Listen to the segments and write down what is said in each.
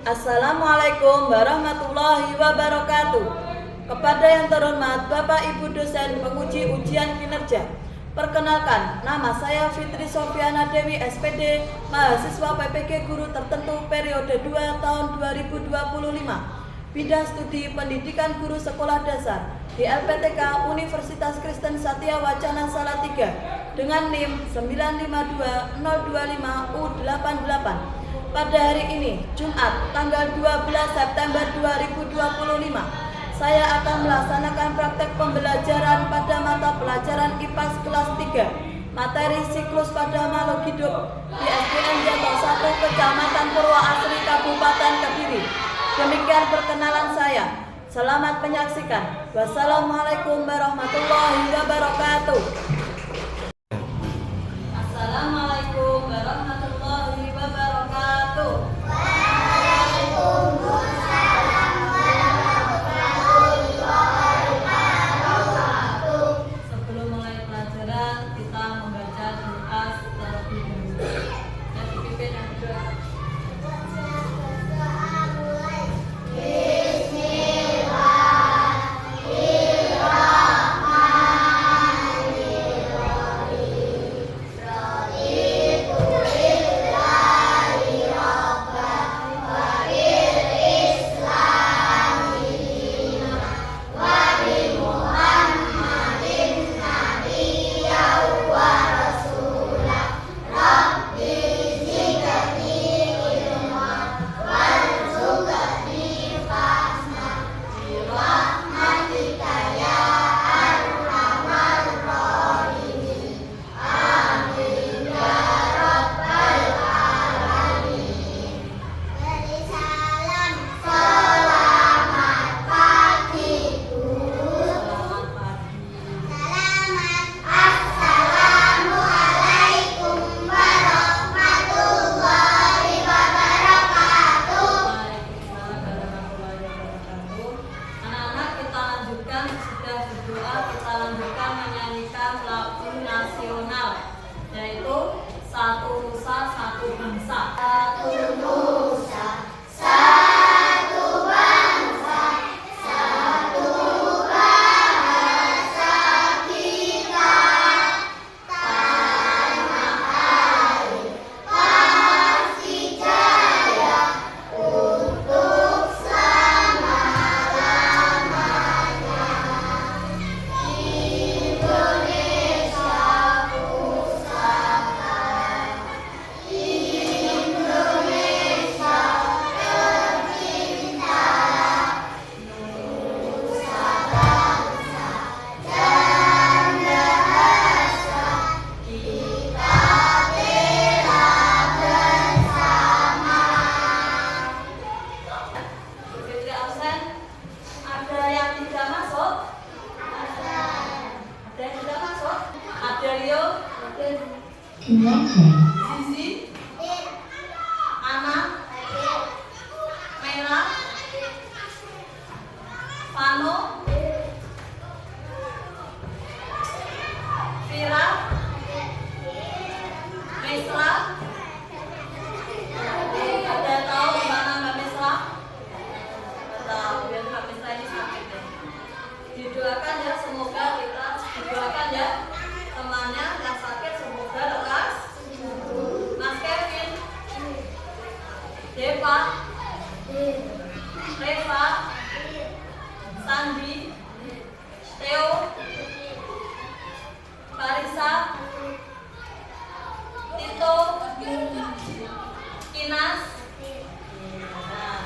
Assalamualaikum warahmatullahi wabarakatuh. Kepada yang terhormat Bapak Ibu dosen penguji ujian kinerja, perkenalkan, nama saya Fitri Sofiana Dewi SPD, mahasiswa PPG Guru Tertentu periode 2 tahun 2025, bidang studi pendidikan guru sekolah dasar di LPTK Universitas Kristen Satya Wacana Salatiga dengan NIM 952-025U88. Pada hari ini, Jumat, tanggal 12 September 2025, saya akan melaksanakan praktek pembelajaran pada mata pelajaran IPAS kelas 3, materi siklus pada makhluk hidup di SDN Jatuh 1, Kecamatan Purwoasri, Kabupaten Kediri. Demikian perkenalan saya. Selamat menyaksikan. Wassalamualaikum warahmatullahi wabarakatuh. Assalamualaikum warahmatullahi wabarakatuh. Waalaikumsalam warahmatullahi wabarakatuh. Sebelum mulai pelajaran, kita membaca doa terlebih dahulu. Dan dipimpin yang berdoa. Kita lanjutkan menyanyikan lagu nasional, yaitu Satu Nusa Satu Bangsa. Satu nusa, satu bangsa, satu bahasa kita. Tanah air pasti jaya untuk selama-lamanya. Indonesia pusaka, Indonesia tercinta, nusa bangsa dan bahasa kita bela bersama. Fitri absen. Ada yang tidak masuk? Ada yang tidak masuk? Ada Rio, Zizi, Ana, Mela, Vano, Vira, Mesra. Ada tahu di mana Mbak Mesra? Tahu, biar Mbak Mesra ini sakit deh. Didoakan ya, semoga kita didoakan ya temannya yang sakit semoga lekas. Mas Kevin, Deva, Reva, Sandi, Theo, Parisa, Tito, Kinas. Nah,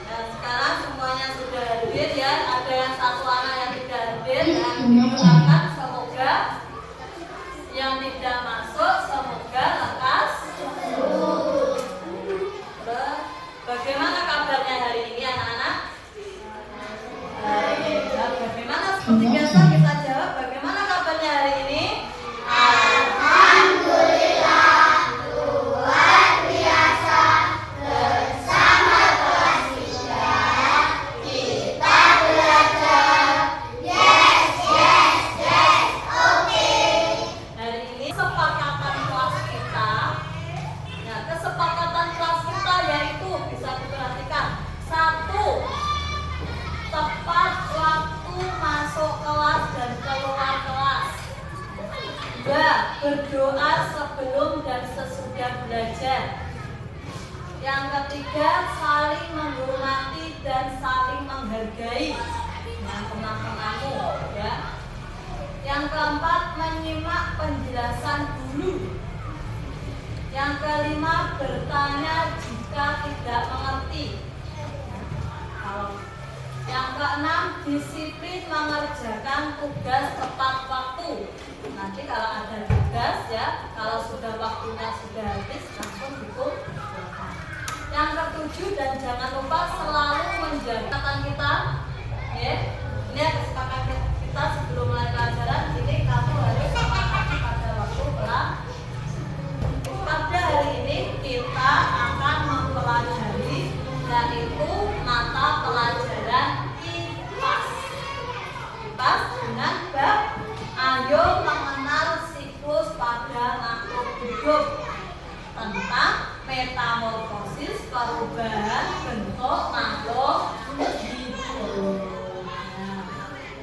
dan sekarang semuanya sudah hadir ya. Ada yang satu anak yang tidak hadir, dan didoakan semoga yang tidak masuk semoga lekas. Bagaimana kabarnya hari ini anak-anak? Baik. Bagaimana seperti biasa kita jawab, bagaimana kabarnya hari ini? Alhamdulillah, luar biasa. Bersama kelas 3 kita belajar. Yes, yes, yes, oke. Hari ini kesepakatan kelas kita. Nah, kesepakatan kelas kita yaitu bisa diperhatikan Yang ketiga, saling menghormati dan saling menghargai. Nah, teman-temanmu ya. Yang keempat, menyimak penjelasan guru. Yang kelima, bertanya jika tidak mengerti. Yang keenam, disiplin mengerjakan tugas tepat waktu. Nanti kalau ada tugas ya, kalau sudah waktunya sudah habis langsung dikumpulkan. Yang ketujuh, dan jangan lupa selalu menjaga kesepakatan kita. Ya, ini kesepakatan kita sebelum mulai pelajaran. Ini kamu harus sepakati pada waktu pelajaran. Pada hari ini kita akan mempelajari yaitu mata pelajaran IPAS. IPAS dengan bab ayo mengenal siklus pada makhluk hidup, tentang metamorfosis, perubahan bentuk makhluk hidup. Nah,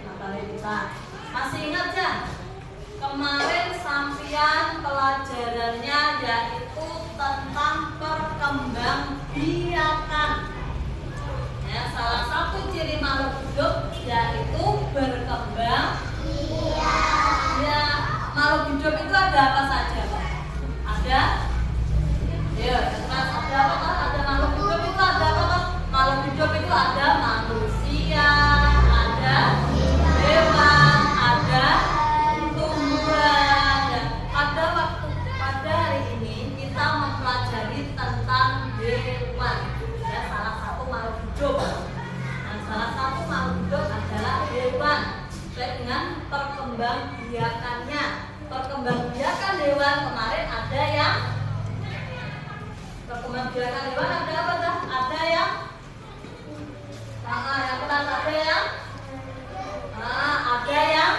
materi kita masih ingat ya? Kemarin sampian pelajarannya yaitu tentang perkembangbiakan. Ya, salah satu ciri makhluk hidup yaitu berkembang. Ya, makhluk hidup itu ada apa saja, Pak? Ada? Ya, jelas ada apa, Pak? Ada makhluk hidup itu ada apa, Pak? Makhluk hidup itu ada manusia, ada hewan, ada tumbuhan. Ya, pada hari ini kita mempelajari tentang hewan. Ya, salah satu makhluk hidup. Nah, salah satu makhluk hidup adalah hewan. Sesuai dengan perkembangbiakannya. Perkembangbiakan hewan kemarin ada yang perkembangbiakan hewan ada apa dah? Ada yang yang benar ada yang ada yang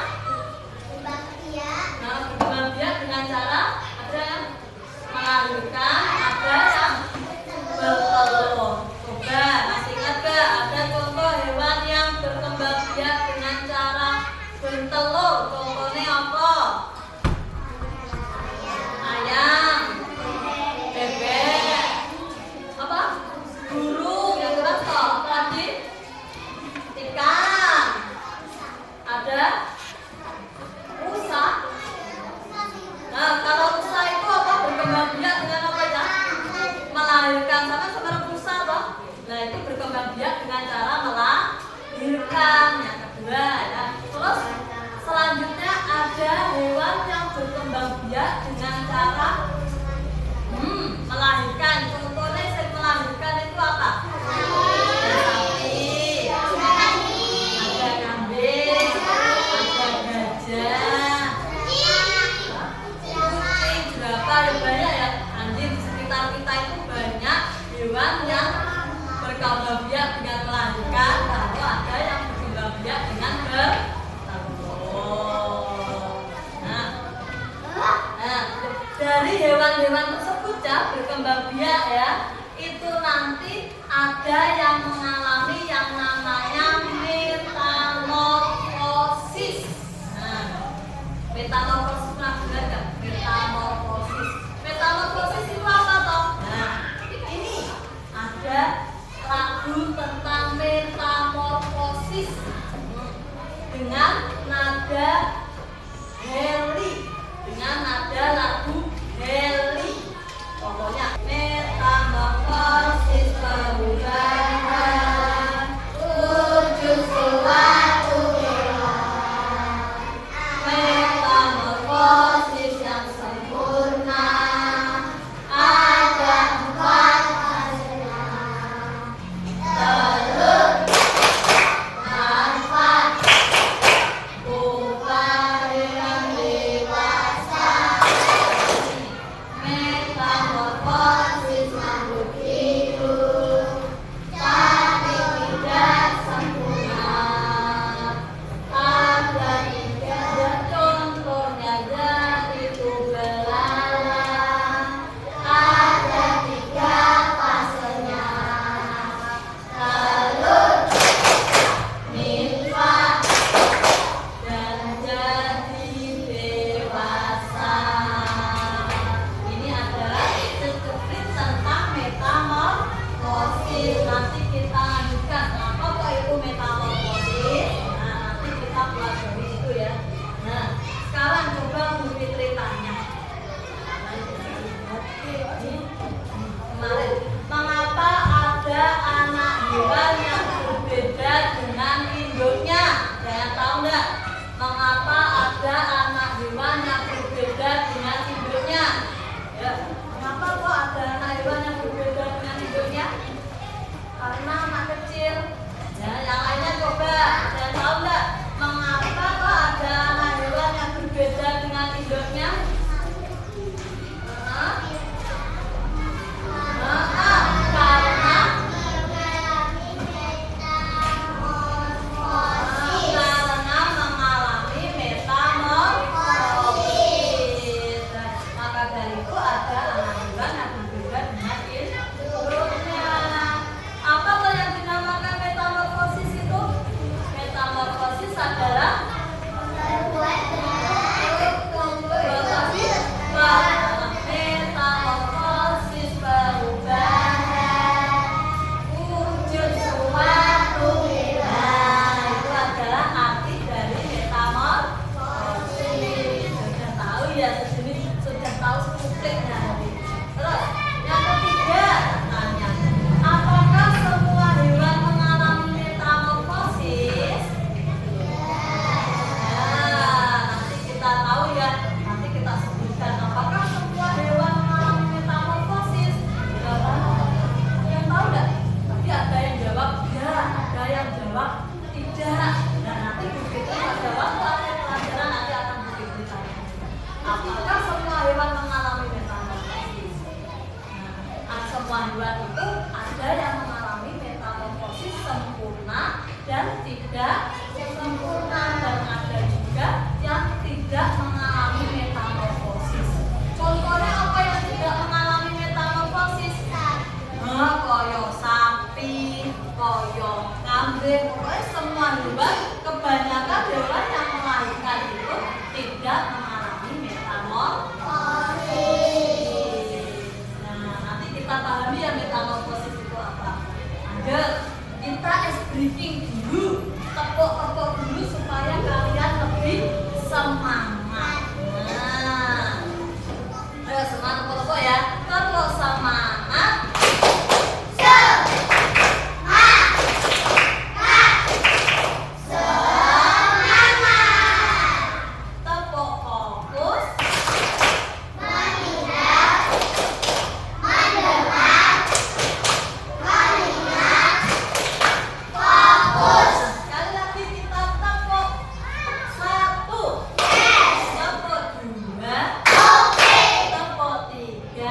berkembangbiak dengan cara ada yang melahirkan, ada yang bertelur. Coba masih ingat gak? Ada contoh hewan yang berkembangbiak dengan cara bertelur. Contohnya apa? Ayam, bebek, apa? Burung, yang keras kok tadi? Ikan, ada rusa. Nah, kalau rusa itu apa? Berkembangbiak dengan apa ya? Melahirkan, sama seperti rusa toh? Nah, itu berkembangbiak dengan cara melahirkan. Yang kedua ya. Terus selanjutnya ada hewan yang berkembangbiak dengan cara melahirkan. Contohnya yang melahirkan itu apa? Sapi, ada kambing, ada gajah, kucing, berapa ya, banyak ya. Anjing di sekitar kita itu banyak hewan yang berkembangbiak dengan melahirkan, lalu ada yang berkembangbiak dengan bertelur. Nah, dari hewan-hewan tersebut ya berkembangbiak ya, itu nanti ada yang mengalami yang namanya metamorfosis. Nah, metamorfosis pernah dengar nggak? Metamorfosis. Metamorfosis itu apa toh? Nah, ini ada lagu tentang metamorfosis dengan nada Heli, dengan nada lagu Heli. Pokoknya metamorfosis perubahan wujud suatu hewan, metamorfosis yang sempurna ada 4 hasilnya: telur, larva, pupa yang dewasa. Metamorfosis ada anak hewan yang berbeda dengan induknya. Ya, kenapa kok ada anak hewan yang berbeda dengan induknya? Karena anak kecil. Ya, yang lainnya coba. Ada yang tahu nggak mengapa kok ada anak hewan yang berbeda dengan induknya? Karena mengalami metamorfosis. Maka dari itu ada anak hewan yang berbeda dengan induknya. Apa tuh yang dinamakan metamorfosis itu? Metamorfosis adalah metamorfosis perubahan wujud suatu. Nah, itu adalah arti dari metamorfosis. Sudah tahu ya, sudah tahu strukturnya. Terus yang ketiga, tanya, apakah semua hewan mengalami metamorfosis? Nanti kita tahu ya, nanti kita sebutkan apakah semua hewan mengalami metamorfosis. Yang tahu nggak? Tadi ada yang jawab ya, ada yang jawab tidak. Dan nanti begitu pada waktu akhir pelajaran nanti akan begitu ditanya. Apakah semua hewan mengalami metamorfosis? Nah, semua hewan itu ada yang mengalami metamorfosis sempurna dan tidak sempurna, dan ada juga yang tidak mengalami metamorfosis. Contohnya apa yang tidak mengalami metamorfosis? Koyo sapi, koyo kambing, pokoknya semua hewan, kebanyakan hewan yang melahirkan itu tidak mengalami metamorfosis. Nah, nanti kita pahami ya metamorfosis itu apa. Ayo kita briefing dulu, tepuk-tepuk dulu supaya kalian lebih semangat. Nah, ayo semangat tepuk-tepuk ya, tepuk semangat. Tepuk fokus. Sekali lagi kita tepuk. 1, tepuk 2, tepuk 3,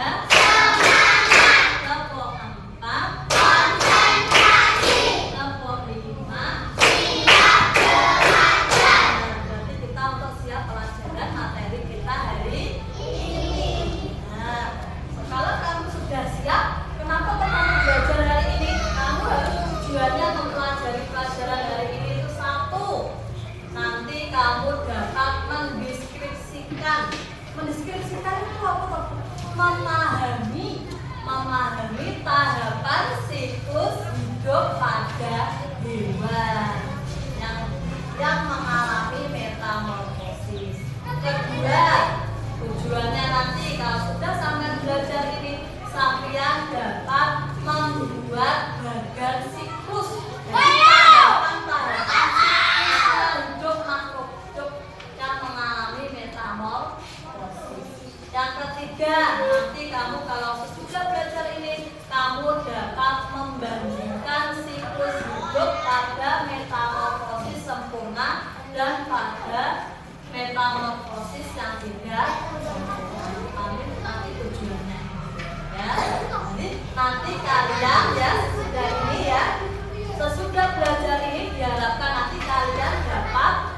tepuk 4, tepuk 5. Berarti kita untuk siap pelajaran materi kita hari ini. Nah, kalau kamu sudah siap, kenapa kamu belajar hari ini? Kamu harus tujuannya mempelajari pelajaran hari ini itu satu, nanti kamu dapat mendeskripsikan. Mendeskripsikan itu apa? Memahami tahapan siklus hidup pada hewan yang mengalami metamorfosis. Kedua, tujuannya nanti kalau sudah sampai belajar ini, sampean dapat membuat bagan siklus. Jadi tahapan hidup makhluk hidup yang mengalami metamorfosis. Yang ketiga, nanti kamu kalau sudah belajar ini, kamu dapat membandingkan siklus hidup pada metamorfosis sempurna dan pada metamorfosis yang tidak sempurna. Nanti tujuannya ya. Jadi nanti kalian ya sesudah ini ya, sesudah belajar ini diharapkan nanti kalian dapat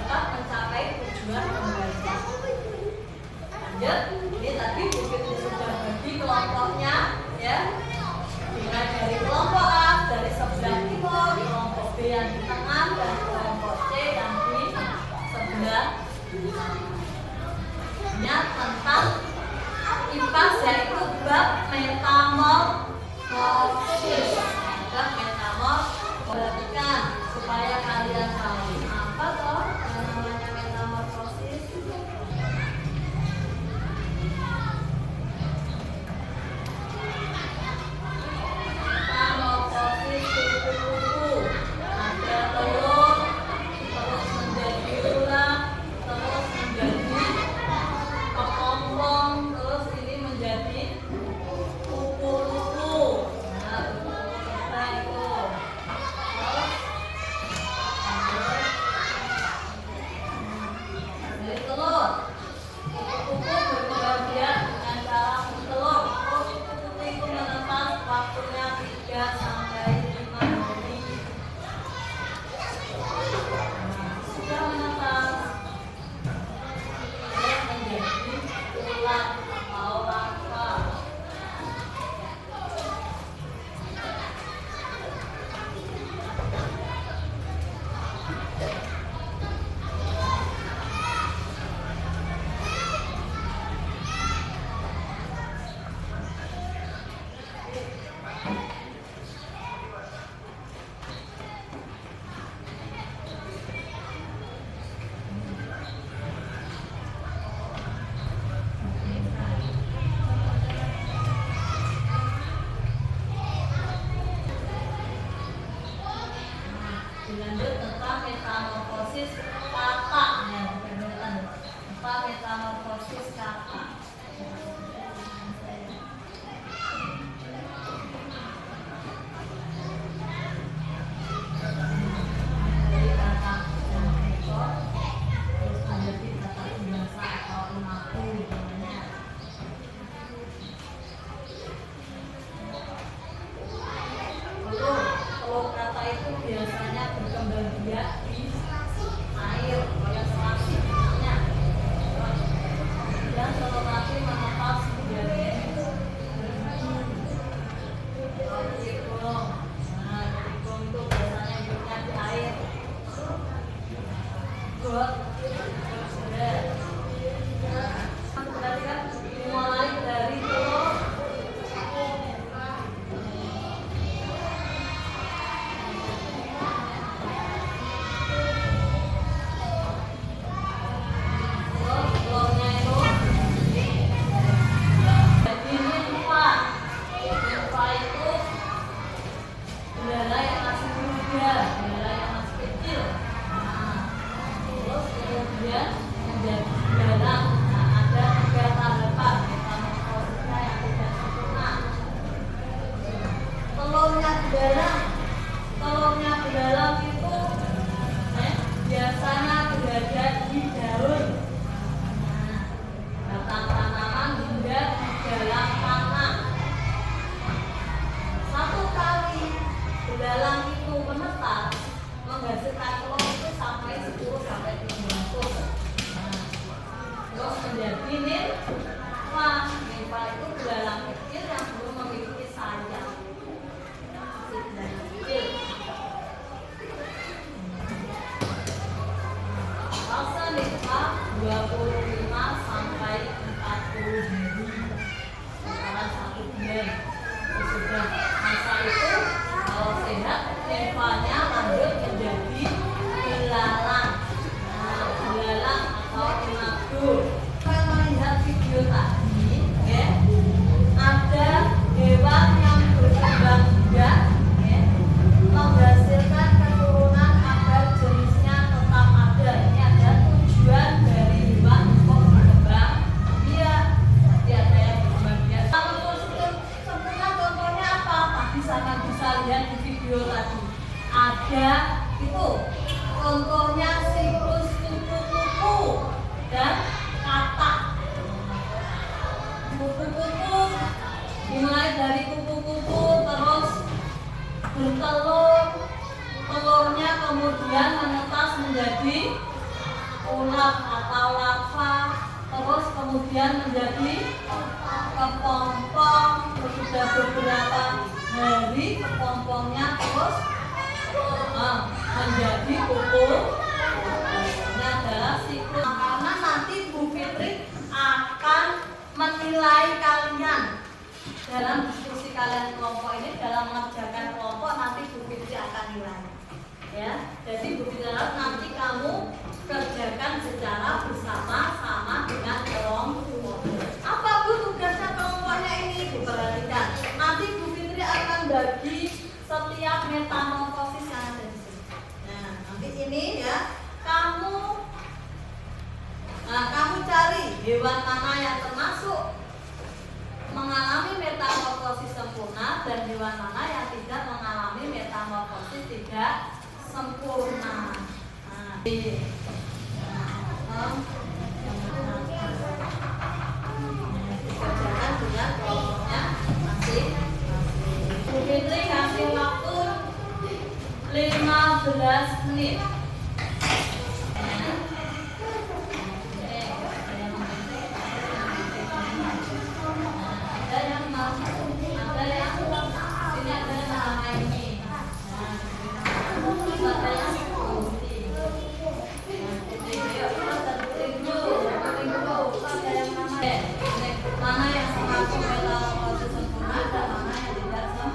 mencapai tujuan pembelajaran. Lanjut, ini tadi Bukit sudah bagi kelompoknya ya. Mulai dari kelompok A dari sebelah timur, kelompok B yang di tengah, dan kelompok C yang di sebelah. Tentang IPA yaitu bab metamorfosis. 3 sampai 5 hari. Sudah menetas dan menjadi ulat atau larva. Dilanjut tentang metamorfosis kakak. Tentang metamorfosis kakak. Dari kakak yang ekor terus menjadi kakak biasa atau imaku namanya. Telur kata itu biasanya berkembang biak di air kayak selasi misalnya. Dan telur nanti menetas menjadi tikung. Nah, tikung itu biasanya hidupnya di air. Got, berarti kan mulai dari telur telurnya itu jadi nimfa. Nimfa itu bendera yang masih muda, bendera yang masih kecil. Nah, terus kemudian menjadi belerang. Nah, ada 3 tahapan metamorfosisnya yang tidak sempurna. Telurnya belerang, itu biasanya berada di daun, batang tanaman hingga di dalam tanah. Satu kali belalang itu menetas menghasilkan telur itu sampai 10 sampai 30. Terus menjadi nimfa. Nimfa itu belalang kecil yang belum memiliki sayap. Masih belalang kecil. Fase nimfa 25 sampai 40 hari. Sekarang 1 bulan. Sesudah masa itu kalau sehat, nimfanya lanjut menjadi belalang. Nah, belalang atau imago. Kalau melihat video tadi, ya, ada hewan yang berkembang biak, ya, menghasilkan keturunan agar jenisnya tetap ada. Ini ada tujuan dari hewan untuk berkembang biak. Nanti ada yang berkembang biak. Kalau sempurna contohnya apa? Bisa lihat di video tadi. Ada itu contohnya siklus kupu-kupu dan katak. Kupu-kupu dimulai dari kupu-kupu terus bertelur, telurnya kemudian menetas menjadi ulat atau larva, terus kemudian menjadi kepompong. Sudah beberapa hari kepompongnya terus menjadi kupu. Ini adalah siklus. Karena nanti Bu Fitri akan menilai kalian dalam diskusi kalian kelompok ini, dalam mengerjakan kelompok nanti Bu Fitri akan nilai. Ya, jadi Bu Fitri nanti kamu kerjakan secara bersama-sama dengan kelompok. Apa Bu tugasnya kelompoknya ini? Bu perhatikan. Nanti Bu Fitri akan bagi setiap metamorfosis yang ada di sini. Nah, nanti ini ya, kamu cari hewan mana yang termasuk mengalami metamorfosis sempurna dan hewan mana yang tidak mengalami metamorfosis tidak sempurna. Dikerjakan dengan kelompoknya masing-masing. Bu Fitri 15 menit. Mana yang mengaku metamorfosis sempurna dan mana yang tidak dari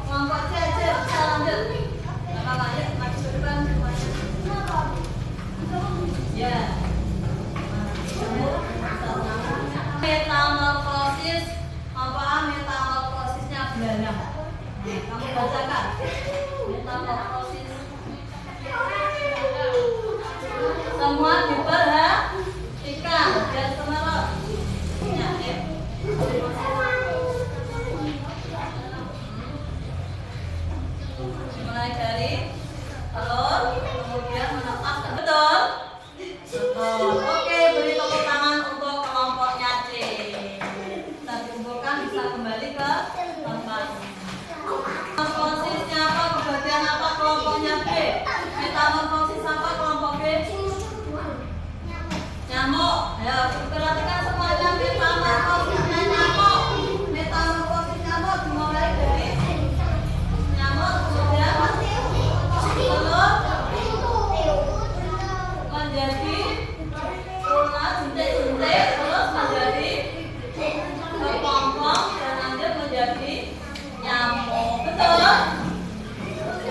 kelompok C aja bisa lanjut. Nggak apa-apa ya, maju ke depan semuanya. Ya. Metamorfosis, apa metamorfosisnya belalang? Kamu bacakan. Metamorfosis. Semua diperhatikan dan semerot. Ya, ya. Mulai dari telur, kemudian menetas. Betul? Betul. Oke, beri tepuk tangan untuk kelompoknya C. Kita kumpulkan, bisa kembali ke tempat. Metamorfosisnya apa? Kebagian apa kelompoknya B? Metamorfosis apa kelompok B? Nyamuk. Ya, perhatikan semuanya. Metamorfosisnya nyamuk. Metamorfosis nyamuk dimulai dari nyamuk, kemudian telur menjadi ulat, jentik-jentik, terus menjadi kepompong dan lanjut menjadi nyamuk. Betul?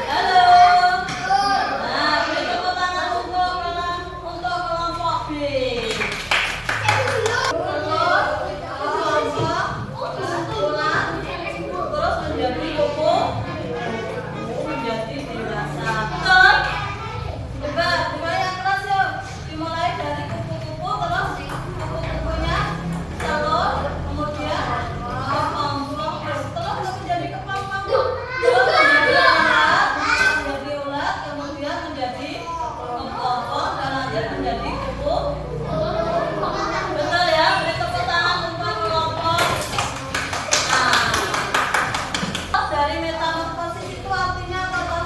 Halo. Nah, beri tepuk tangan untuk kelompok B. Telur, kepompong, ulat, terus menjadi kuku, menjadi dewasa. Betul? Coba yang keras yuk. Dimulai dari kupu-kupu, terus kupu-kupunya telur, kemudian kepompong, terus menjadi kepompong, terus menjadi ulat, kemudian menjadi kepompong dan lanjut menjadi kupu. Betul ya? Beri tepuk tangan untuk kelompok. Nah, dari metamorfosis itu artinya apa?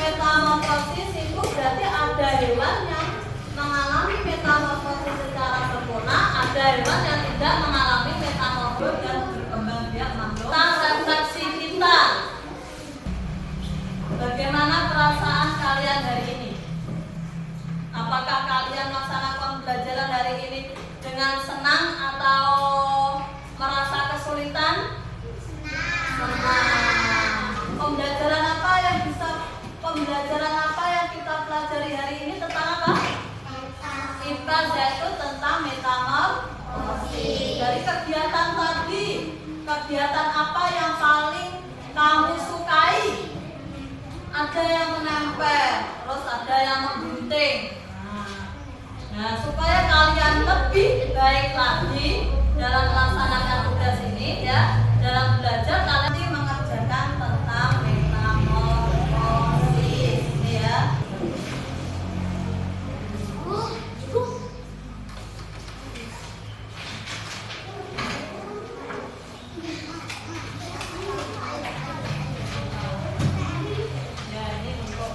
Metamorfosis itu berarti ada hewan yang mengalami metamorfosis secara sempurna, ada hewan yang tidak mengalami metamorfosis dan berkembang biak makhluk. Refleksi kita. Bagaimana perasaan kalian hari ini? Apakah kalian melaksanakan pembelajaran hari ini dengan senang atau merasa kesulitan? Senang. Pembelajaran apa yang kita pelajari hari ini tentang apa? IPS, yaitu tentang metamorfosis. Dari kegiatan tadi, kegiatan apa yang paling kamu sukai? Ada yang menempel, terus ada yang menggunting. Nah, supaya kalian lebih baik lagi dalam melaksanakan tugas ini ya, dalam belajar kalian mengerjakan tentang metamorfosis ini ya. Ya, ini untuk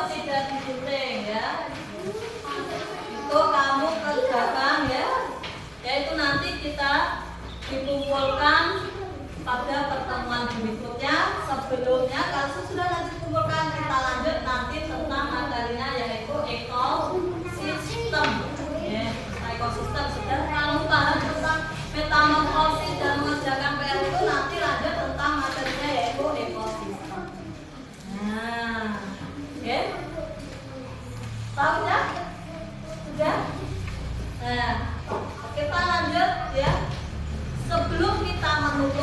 tidak digunting ya. Itu kamu kerjakan ya. Yaitu nanti kita dikumpulkan pada pertemuan berikutnya. Sebelumnya kalau sudah lanjut kumpulkan, kita lanjut nanti tentang materinya yaitu ekosistem. Ya, ekosistem sudah kamu paham tentang metamorfosis dan mengerjakan PR itu, nanti lanjut tentang materinya yaitu ekosistem. Nah, oke. Tahu ya? Sudah? Nah, kita lanjut ya. Sebelum kita menutup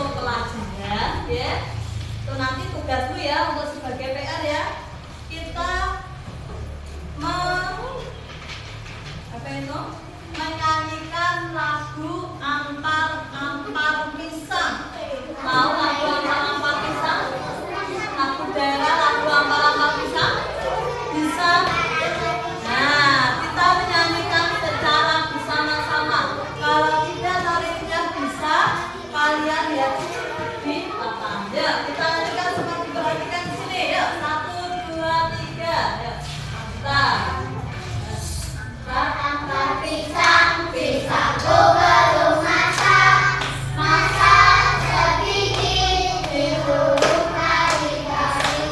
belum masak, masak sedikit, disuruh kali-kali.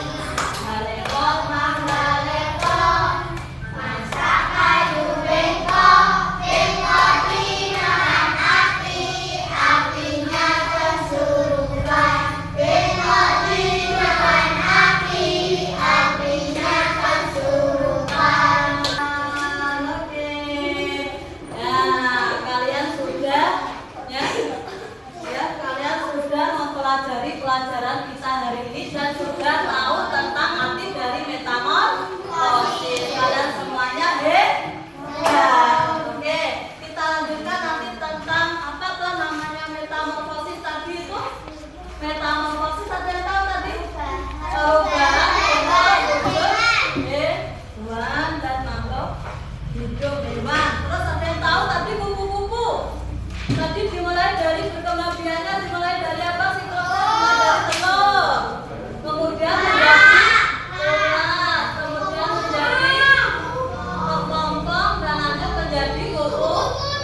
Balepot mang balepot, masak kayu bengkok, bengkok dimakan api, apinya kesurupan. Bengkok dimakan api, apinya kesurupan. Oke. Nah, kalian sudah kalian sudah mempelajari pelajaran kita hari ini dan sudah tahu tentang arti dari metamorfosis. Kalian semuanya Oke, kita lanjutkan nanti tentang apa tuh namanya metamorfosis tadi itu. Metamorfosis ada yang tahu tadi? Perubahan hewan dan makhluk hidup hewan. Terus ada yang tahu tadi kupu-kupu? Tadi dimulai dari berkembang biaknya, dimulai dari apa sih? Dimulai dari telur, kemudian menjadi ulat, kemudian menjadi kepompong dan lanjut menjadi kupu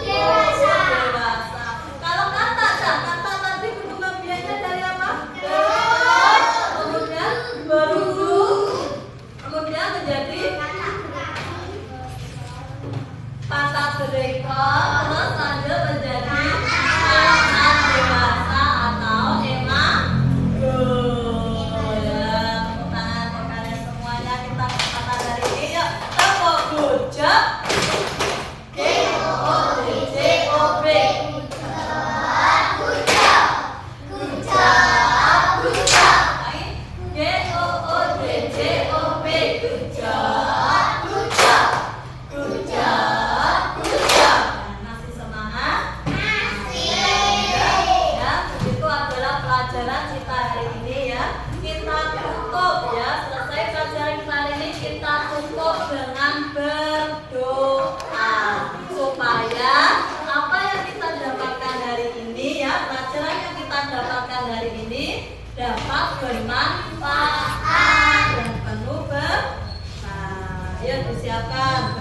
dewasa. Kalau kata tadi berkembang biaknya dari apa? Dari telur, kemudian berujung, kemudian menjadi patah berekor, terus lanjut menjadi anak dewasa atau emago. Ya, tepuk tangan untuk kalian semuanya. Kita kata dari ini yuk. Tepuk gojok. G-O-O-D-J-O-B. G-O-O-D-J-O-B. Masih semangat? Ya, itu adalah pelajaran kita hari ini ya. Kita tutup ya. Selesai pelajaran kita hari ini, kita tutup dengan berdoa supaya apa yang kita dapatkan hari ini ya, pelajaran yang kita dapatkan hari ini dapat bermanfaat dan penuh berkah. Ya, disiapkan.